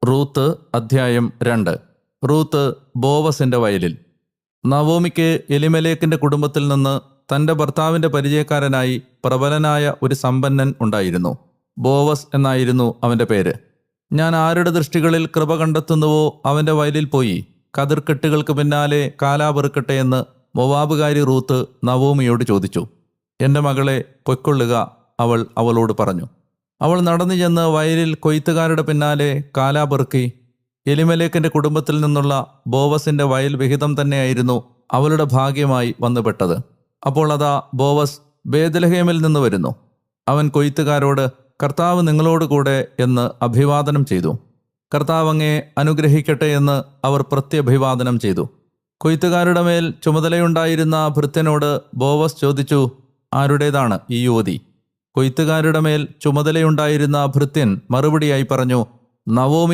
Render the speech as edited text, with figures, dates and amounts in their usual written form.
Ruth അധ്യായം 2. Ruth ബോവസിന്റെ വയലിൽ. നവോമിക്ക് എലിമേലെക്കിന്റെ കുടുംബത്തിൽ നിന്ന് തൻ്റെ ഭർത്താവിൻ്റെ പരിചയക്കാരനായി പ്രബലനായ ഒരു സമ്പന്നൻ ഉണ്ടായിരുന്നു. ബോവസ് എന്നായിരുന്നു അവൻ്റെ പേര്. ഞാൻ ആരുടെ ദൃഷ്ടികളിൽ കൃപ കണ്ടെത്തുന്നുവോ അവൻ്റെ വയലിൽ പോയി കതിർക്കെട്ടുകൾക്ക് പിന്നാലെ കാലാപെറുക്കട്ടെ എന്ന് മൊവാബുകാരി റൂത്ത് നവോമിയോട് ചോദിച്ചു. എൻ്റെ മകളെ പൊയ്ക്കൊള്ളുക, അവൾ അവളോട് പറഞ്ഞു. അവൾ നടന്നു ചെന്ന് വയലിൽ കൊയ്ത്തുകാരുടെ പിന്നാലെ കാലാപെറുക്കി. എലിമേലെക്കിന്റെ കുടുംബത്തിൽ നിന്നുള്ള ബോവസിന്റെ വയൽ വിഹിതം തന്നെയായിരുന്നു അവളുടെ ഭാഗ്യമായി വന്നുപെട്ടത്. അപ്പോൾ അതാ ബോവസ് ബേത്ലഹേമിൽ നിന്ന് വരുന്നു. അവൻ കൊയ്ത്തുകാരോട്, കർത്താവ് നിങ്ങളോട് കൂടെ എന്ന് അഭിവാദനം ചെയ്തു. കർത്താവ് അങ്ങയെ അനുഗ്രഹിക്കട്ടെ എന്ന് അവർ പ്രത്യഭിവാദനം ചെയ്തു. കൊയ്ത്തുകാരുടെ മേൽ ചുമതലയുണ്ടായിരുന്ന ഭൃത്യനോട് ബോവസ് ചോദിച്ചു, ആരുടേതാണ് ഈ യുവതി? കൊയ്ത്തുകാരുടെ മേൽ ചുമതലയുണ്ടായിരുന്ന ഭൃത്യൻ മറുപടിയായി പറഞ്ഞു, നവോമി